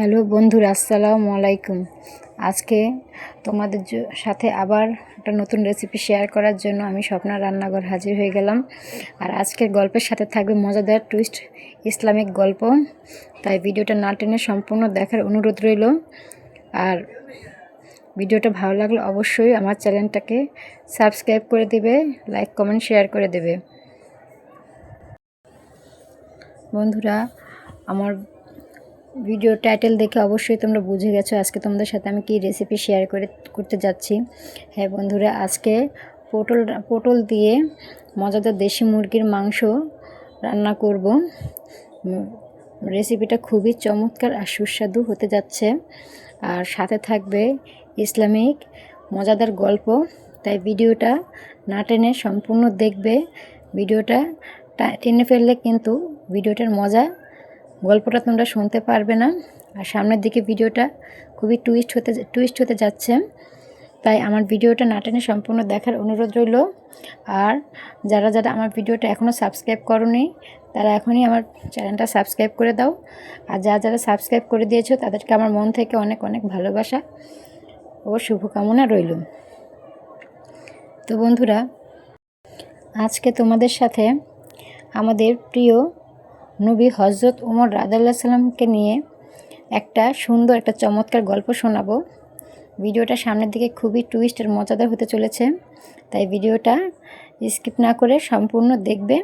Hello বন্ধুরা, আসসালামু আলাইকুম। আজকে তোমাদের সাথে আবার একটা নতুন রেসিপি শেয়ার করার জন্য আমি স্বপ্নার রান্নাঘর হাজির হয়ে গেলাম। আর আজকের গল্পের সাথে থাকবে মজাদার টুইস্ট ইসলামিক গল্প। তাই ভিডিওটা না টেনে সম্পূর্ণ দেখার অনুরোধ রইল। আর ভিডিওটা ভালো লাগলে অবশ্যই আমার চ্যানেলটাকে সাবস্ক্রাইব করে দেবে, লাইক কমেন্ট শেয়ার করে দেবে। বন্ধুরা, আমার ভিডিও টাইটেল দেখে অবশ্যই তোমরা বুঝে গেছো আজকে তোমাদের সাথে আমি কি রেসিপি শেয়ার করতে যাচ্ছি। হ্যাঁ বন্ধুরা, আজকে পটল দিয়ে মজাদার দেশি মুরগির মাংস রান্না করব। রেসিপিটা খুবই চমৎকার আর সুস্বাদু হতে যাচ্ছে। আর সাথে থাকবে ইসলামিক মজাদার গল্প। তাই ভিডিওটা না টেনে সম্পূর্ণ দেখবে। ভিডিওটা টেনে ফেললে কিন্তু ভিডিওটার গল্পটা তোমরা শুনতে পারবে না। আর সামনের দিকে ভিডিওটা খুবই টুইস্ট হতে যাচ্ছে। তাই আমার ভিডিওটা না টেনে সম্পূর্ণ দেখার অনুরোধ রইল। আর যারা আমার ভিডিওটা এখনও সাবস্ক্রাইব করোনি তারা এখনই আমার চ্যানেলটা সাবস্ক্রাইব করে দাও। আর যারা সাবস্ক্রাইব করে দিয়েছো তাদেরকে আমার মন থেকে অনেক অনেক ভালোবাসা ও শুভকামনা রইল। তো বন্ধুরা, আজকে তোমাদের সাথে আমাদের প্রিয় নবী হজরত ওমর রাদিয়াল্লাহু সাল্লামকে নিয়ে একটা চমৎকার গল্প শোনাবো। ভিডিওটা সামনের দিকে খুবই টুইস্ট আর মজাদার হতে চলেছে। তাই ভিডিওটা স্কিপ না করে সম্পূর্ণ দেখবে,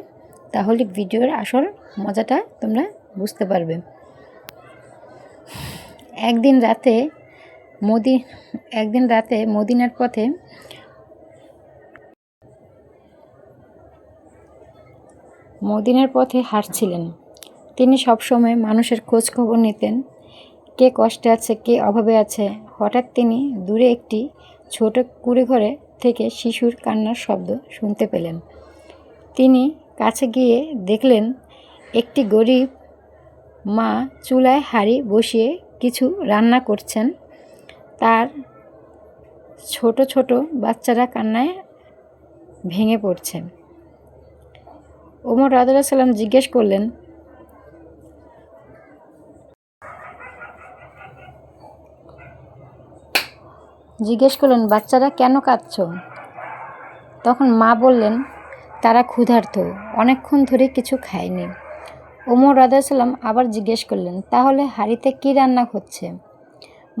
তাহলে ভিডিওর আসল মজাটা তোমরা বুঝতে পারবে। একদিন রাতে মদিনার পথে হাঁটছিলেন। তিনি সবসময় মানুষের খোঁজ খবর নিতেন, কে কষ্টে আছে, কে অভাবে আছে। হঠাৎ তিনি দূরে একটি ছোট কুঁড়েঘরে থেকে শিশুর কান্নার শব্দ শুনতে পেলেন। তিনি কাছে গিয়ে দেখলেন একটি গরিব মা চুলায় হাঁড়ি বসিয়ে কিছু রান্না করছেন। তার ছোট ছোট বাচ্চারা কান্নায় ভেঙে পড়ছে। ওমর রাদিয়াল্লাহু সাল্লাম জিজ্ঞেস করলেন, বাচ্চারা কেন কাঁদছ? তখন মা বললেন, তারা ক্ষুধার্ত, অনেকক্ষণ ধরে কিছু খায়নি। ওমর রাদিয়াল্লাহু সাল্লাম আবার জিজ্ঞেস করলেন, তাহলে হাঁড়িতে কি রান্না হচ্ছে?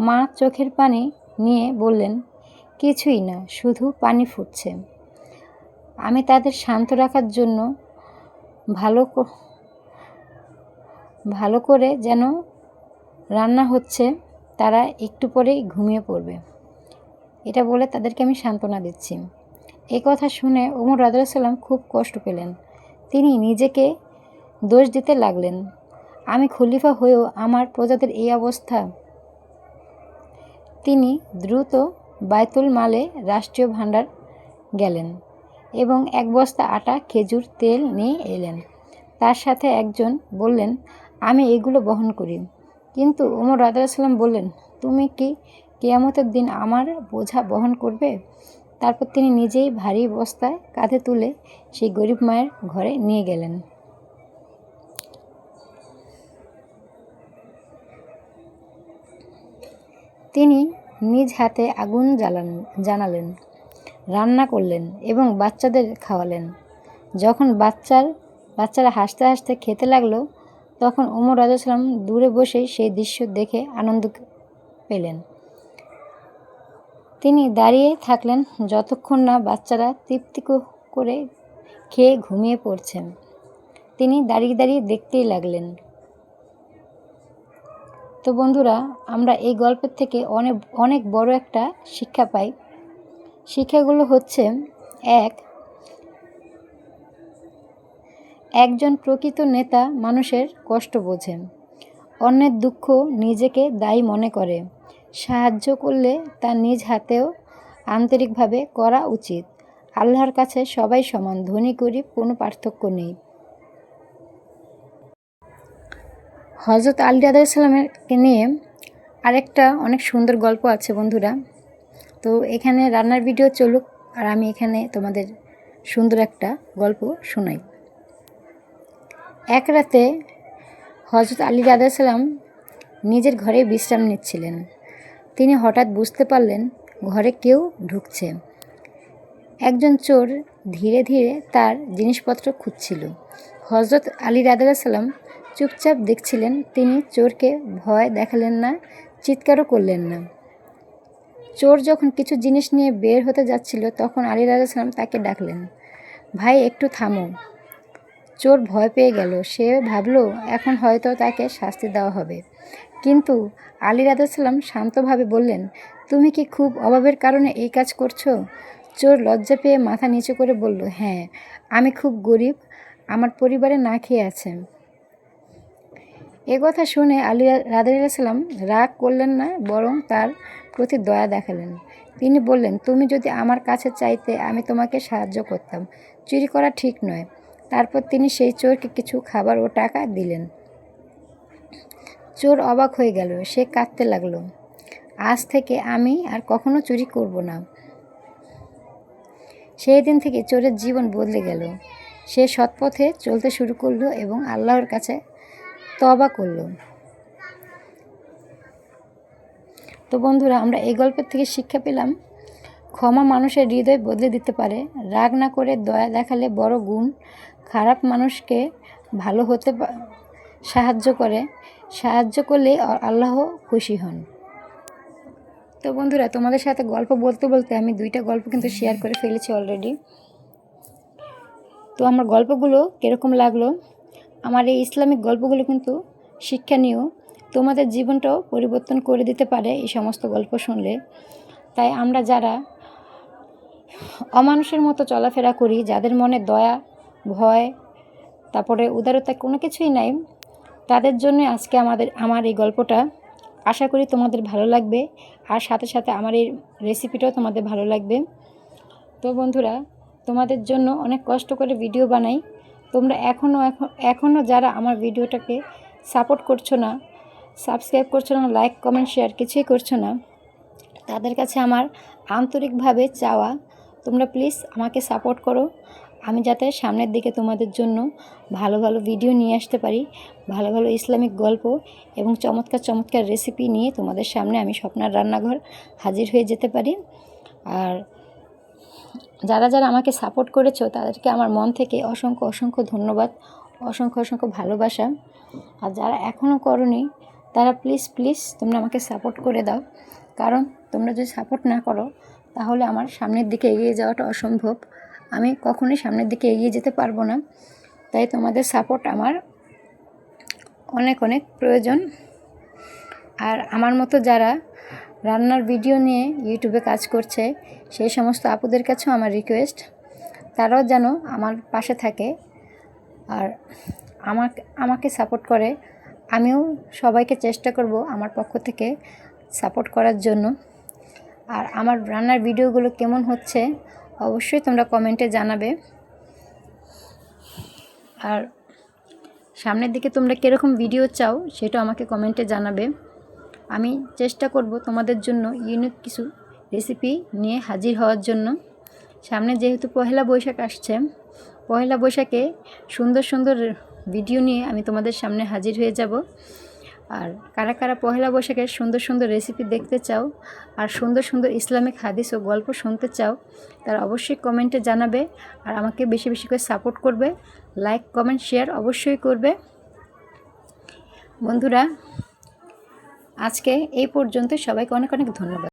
মা চোখের পানি নিয়ে বললেন, কিছুই না, শুধু পানি ফুটছে। আমি তাদের শান্ত রাখার জন্য ভালো করে যেন রান্না হচ্ছে, তারা একটু পরেই ঘুমিয়ে পড়বে। এটা বলে তাদেরকে আমি সান্ত্বনা দিচ্ছি। এই কথা শুনে ওমর রাদিয়াল্লাহু সাল্লাম খুব কষ্ট পেলেন। তিনি নিজেকে দোষ দিতে লাগলেন, আমি খলিফা হয়েও আমার প্রজাদের এই অবস্থা। তিনি দ্রুত বাইতুল মালে রাষ্ট্রীয় ভাণ্ডার গেলেন এবং এক বস্তা আটা, খেজুর, তেল নিয়ে এলেন। তার সাথে একজন বললেন, আমি এগুলো বহন করি। কিন্তু ওমর রাদিয়াল্লাহু সাল্লাম বললেন, তুমি কি কিয়ামতের দিন আমার বোঝা বহন করবে? তারপর তিনি নিজেই ভারী বস্তায় কাঁধে তুলে সেই গরিব মায়ের ঘরে নিয়ে গেলেন। তিনি নিজ হাতে আগুন জ্বালালেন, রান্না করলেন এবং বাচ্চাদের খাওয়ালেন। যখন বাচ্চারা হাসতে হাসতে খেতে লাগলো, তখন ওমর রাদিয়াল্লাহু সাল্লাম দূরে বসেই সেই দৃশ্য দেখে আনন্দ পেলেন। তিনি দাঁড়িয়ে থাকলেন যতক্ষণ না বাচ্চারা তৃপ্তি করে খেয়ে ঘুমিয়ে পড়ছেন। তিনি দাঁড়িয়ে দাঁড়িয়ে দেখতেই লাগলেন। তো বন্ধুরা, আমরা এই গল্পের থেকে অনেক অনেক বড় একটা শিক্ষা পাই। শিক্ষাগুলো হচ্ছে, একজন প্রকৃত নেতা মানুষের কষ্ট বোঝেন, অন্যের দুঃখ নিজেকে দায়ী মনে করে, সাহায্য করলে তা নিজ হাতেও আন্তরিকভাবে করা উচিত। আল্লাহর কাছে সবাই সমান, ধনী গরিব কোনো পার্থক্য নেই। হজরত আলী রাদিয়াল্লাহু সাল্লামকে নিয়ে আরেকটা অনেক সুন্দর গল্প আছে বন্ধুরা। তো এখানে রান্নার ভিডিও চলুক, আর আমি এখানে তোমাদের সুন্দর একটা গল্প শোনাই। এক রাতে হজরত আলী রাদিয়াল্লাহু সাল্লাম নিজের ঘরে বিশ্রাম নিচ্ছিলেন। তিনি হঠাৎ বুঝতে পারলেন ঘরে কেউ ঢুকছে। একজন চোর ধীরে ধীরে তার জিনিসপত্র খুঁজছিল। হযরত আলী রাদিয়াল্লাহু সাল্লাম চুপচাপ দেখছিলেন। তিনি চোরকে ভয় দেখালেন না, চিৎকারও করলেন না। চোর যখন কিছু জিনিস নিয়ে বের হতে যাচ্ছিল তখন আলী রাদিয়াল্লাহু সাল্লাম তাকে ডাকলেন, ভাই একটু থামো। চোর ভয় পেয়ে গেল। সে ভাবল এখন হয়তো তাকে শাস্তি দেওয়া হবে। কিন্তু আলী রাদিয়াল্লাহু সাল্লাম শান্তভাবে বললেন, তুমি কি খুব অভাবের কারণে এই কাজ করছো? চোর লজ্জা পেয়ে মাথা নিচু করে বলল, হ্যাঁ, আমি খুব গরিব, আমার পরিবারে না খেয়ে আছে। এ কথা শুনে আলী রাদিয়াল্লাহু সাল্লাম রাগ করলেন না, বরং তার প্রতি দয়া দেখালেন। তিনি বললেন, তুমি যদি আমার কাছে চাইতে আমি তোমাকে সাহায্য করতাম, চুরি করা ঠিক নয়। তারপর তিনি সেই চোরকে কিছু খাবার ও টাকা দিলেন। চোর অবাক হয়ে গেল। সে কাঁদতে লাগলো, আজ থেকে আমি আর কখনো চুরি করব না। সেই দিন থেকে চোরের জীবন বদলে গেল। সে সৎপথে চলতে শুরু করলো এবং আল্লাহর কাছে তওবা করল। তো বন্ধুরা, আমরা এই গল্পের থেকে শিক্ষা পেলাম, ক্ষমা মানুষের হৃদয় বদলে দিতে পারে। রাগ না করে দয়া দেখালে বড় গুণ। খারাপ মানুষকে ভালো হতে সাহায্য করলে আল্লাহ খুশি হন। তো বন্ধুরা, তোমাদের সাথে গল্প বলতে বলতে আমি 2টা গল্প কিন্তু শেয়ার করে ফেলেছি অলরেডি। তো আমার গল্পগুলো কীরকম লাগলো? আমার এই ইসলামিক গল্পগুলো কিন্তু শিক্ষণীয়, তোমাদের জীবনটাও পরিবর্তন করে দিতে পারে এই সমস্ত গল্প শুনলে। তাই আমরা যারা অমানুষের মতো চলাফেরা করি, যাদের মনে দয়া, ভয়, তারপরে উদারতা কোনো কিছুই নাই, তাদের জন্য আজকে আমার এই গল্পটা। আশা করি তোমাদের ভালো লাগবে, আর সাথে সাথে আমার এই রেসিপিটাও তোমাদের ভালো লাগবে। তো বন্ধুরা, তোমাদের জন্য অনেক কষ্ট করে ভিডিও বানাই। তোমরা এখনও যারা আমার ভিডিওটাকে সাপোর্ট করছো না, সাবস্ক্রাইব করছো না, লাইক কমেন্ট শেয়ার কিছুই করছো না, তাদের কাছে আমার আন্তরিকভাবে চাওয়া, তোমরা প্লিজ আমাকে সাপোর্ট করো। আমি যাতে সামনের দিকে তোমাদের জন্য ভালো ভালো ভিডিও নিয়ে আসতে পারি, ভালো ভালো ইসলামিক গল্প এবং চমৎকার চমৎকার রেসিপি নিয়ে তোমাদের সামনে আমি স্বপ্নার রান্নাঘর হাজির হয়ে যেতে পারি। আর যারা যারা আমাকে সাপোর্ট করেছো তাদেরকে আমার মন থেকে অসংখ্য অসংখ্য ধন্যবাদ, অসংখ্য অসংখ্য ভালোবাসা। আর যারা এখনও করোনি তারা প্লিজ তোমরা আমাকে সাপোর্ট করে দাও, কারণ তোমরা যদি সাপোর্ট না করো তাহলে আমার সামনের দিকে এগিয়ে যাওয়াটা অসম্ভব। আমি কখনোই সামনের দিকে এগিয়ে যেতে পারবো না। তাই তোমাদের সাপোর্ট আমার অনেক অনেক প্রয়োজন। আর আমার মতো যারা রান্নার ভিডিও নিয়ে ইউটিউবে কাজ করছে সেই সমস্ত আপুদের কাছেও আমার রিকোয়েস্ট, তারাও যেন আমার পাশে থাকে আর আমাকে সাপোর্ট করে। আমিও সবাইকে চেষ্টা করব আমার পক্ষ থেকে সাপোর্ট করার জন্য। আর আমার রান্নার ভিডিওগুলো কেমন হচ্ছে অবশ্যই তোমরা কমেন্টে জানাবে। আর সামনের দিকে তোমরা কীরকম ভিডিও চাও সেটা আমাকে কমেন্টে জানাবে। আমি চেষ্টা করব তোমাদের জন্য ইউনিক কিছু রেসিপি নিয়ে হাজির হওয়ার জন্য। সামনে যেহেতু পহেলা বৈশাখ আসছে, পহেলা বৈশাখে সুন্দর সুন্দর ভিডিও নিয়ে আমি তোমাদের সামনে হাজির হয়ে যাব। আর কারা কারা পহেলা বৈশাখের সুন্দর সুন্দর রেসিপি দেখতে চাও আর সুন্দর সুন্দর ইসলামিক হাদিস ও গল্প শুনতে চাও, তারা অবশ্যই কমেন্টে জানাবে। আর আমাকে বেশি বেশি করে সাপোর্ট করবে, লাইক কমেন্ট শেয়ার অবশ্যই করবে। বন্ধুরা, আজকে এই পর্যন্ত। সবাইকে অনেক অনেক ধন্যবাদ।